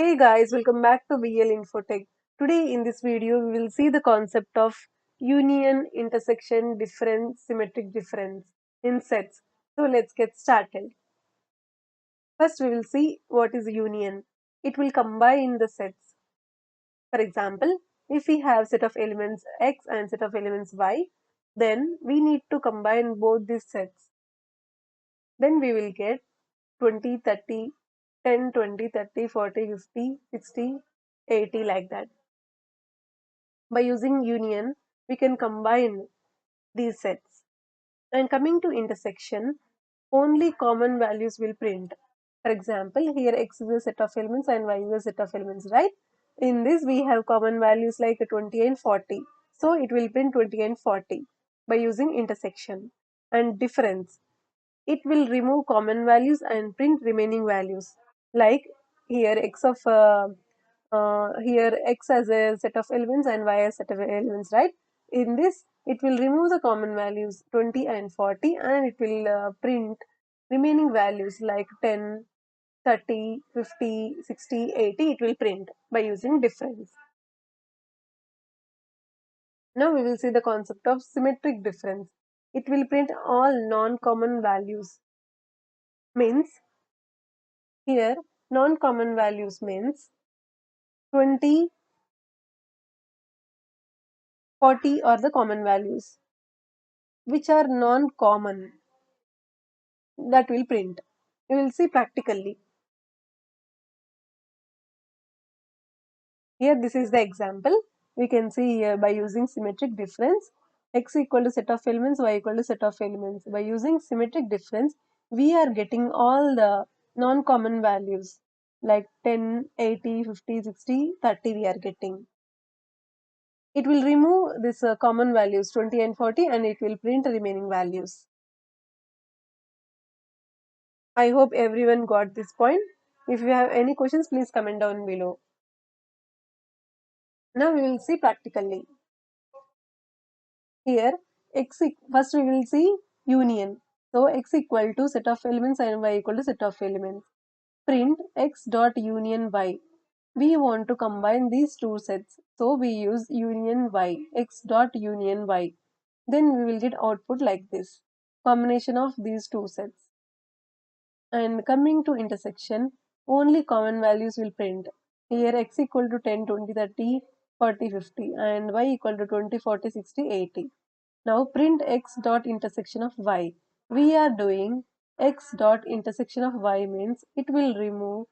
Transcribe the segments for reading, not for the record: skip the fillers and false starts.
Hey guys, welcome back to BL InfoTech. Today in this video, we will see the concept of union, intersection, difference, symmetric difference in sets. So let's get started. First, we will see what is union. It will combine the sets. For example, if we have set of elements x and set of elements y, then we need to combine both these sets. Then we will get 20, 30, 10, 20, 30, 40, 50, 60, 80 like that. By using union, we can combine these sets. And coming to intersection, only common values will print. For example, here x is a set of elements and y is a set of elements, right? In this, we have common values like 20 and 40. So it will print 20 and 40 by using intersection. And difference, it will remove common values and print remaining values. Like here here x as a set of elements and y as a set of elements, right? In this, it will remove the common values 20 and 40 and it will print remaining values like 10, 30, 50, 60, 80. It will print by using difference. Now we will see the concept of symmetric difference. It will print all non-common values. Means here non-common values means 20, 40 are the common values, which are non-common, that will print. You will see practically. Here this is the example. We can see here by using symmetric difference, x equal to set of elements, y equal to set of elements. By using symmetric difference, we are getting all the non-common values like 10, 80, 50, 60, 30 we are getting. It will remove this common values 20 and 40 and it will print the remaining values. I hope everyone got this point. If you have any questions, please comment down below. Now we will see practically. Here, first we will see union. So x equal to set of elements and y equal to set of elements. Print x dot union y. We want to combine these two sets. So we use union y, x dot union y. Then we will get output like this. Combination of these two sets. And coming to intersection, only common values will print. Here x equal to 10, 20, 30, 40, 50 and y equal to 20, 40, 60, 80. Now print x dot intersection of y. We are doing x dot intersection of y means it will remove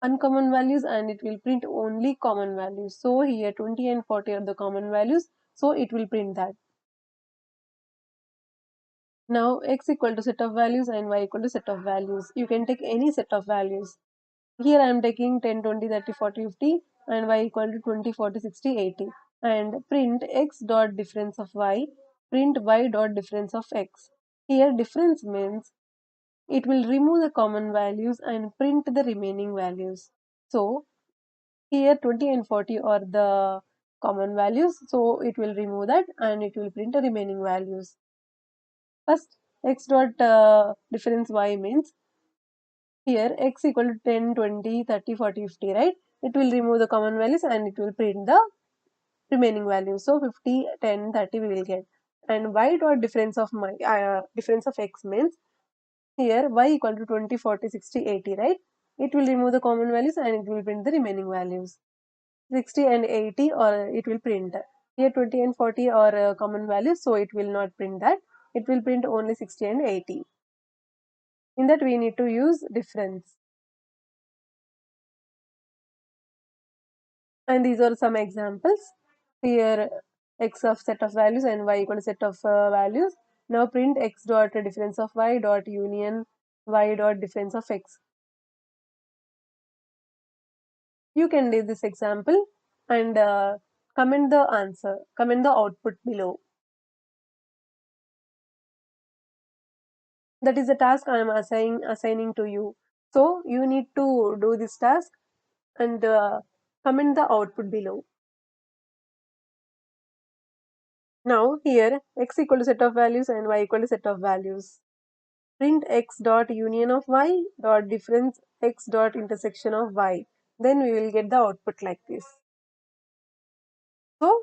uncommon values and it will print only common values. So here 20 and 40 are the common values. So it will print that. Now x equal to set of values and y equal to set of values. You can take any set of values. Here I am taking 10, 20, 30, 40, 50 and y equal to 20, 40, 60, 80 and print x dot difference of y, print y dot difference of x. Here difference means it will remove the common values and print the remaining values. So here 20 and 40 are the common values, so it will remove that and it will print the remaining values. First x dot difference y means here x equal to 10, 20, 30, 40, 50, right? It will remove the common values and it will print the remaining values. So 50, 10, 30 we will get. And y dot difference of difference of x means here y equal to 20, 40, 60, 80, right? It will remove the common values and it will print the remaining values. 60 and 80 or it will print. Here 20 and 40 are common values, so it will not print that. It will print only 60 and 80. In that we need to use difference. And these are some examples. Here x of set of values and y equal to set of values. Now print x dot difference of y dot union y dot difference of x. You can do this example and comment the answer, comment the output below. That is the task I am assigning to you. So you need to do this task and comment the output below. Now here x equal to set of values and y equal to set of values. Print x dot union of y dot difference x dot intersection of y. Then we will get the output like this. So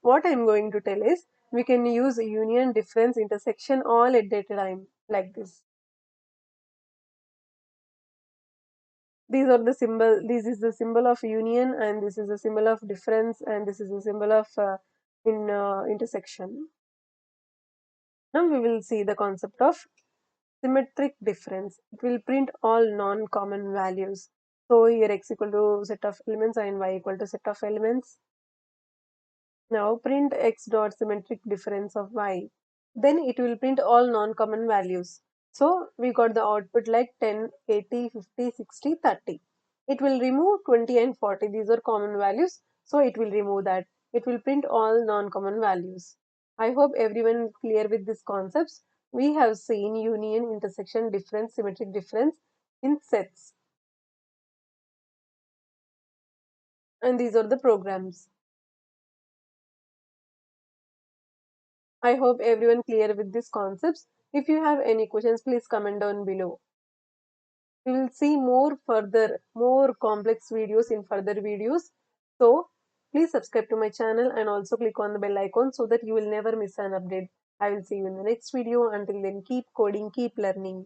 what I'm going to tell is we can use union, difference, intersection all at data time like this. These are the symbol. This is the symbol of union, and this is the symbol of difference, and this is the symbol of intersection. Now we will see the concept of symmetric difference. It will print all non-common values. So here x equal to set of elements and y equal to set of elements. Now print x dot symmetric difference of y. Then it will print all non-common values. So we got the output like 10, 80, 50, 60, 30. It will remove 20 and 40. These are common values. So it will remove that. It will print all non-common values. I hope everyone clear with these concepts. We have seen union, intersection, difference, symmetric difference in sets. And these are the programs. I hope everyone clear with these concepts. If you have any questions, please comment down below. We will see more complex videos in further videos. So please subscribe to my channel and also click on the bell icon so that you will never miss an update. I will see you in the next video. Until then, keep coding, keep learning.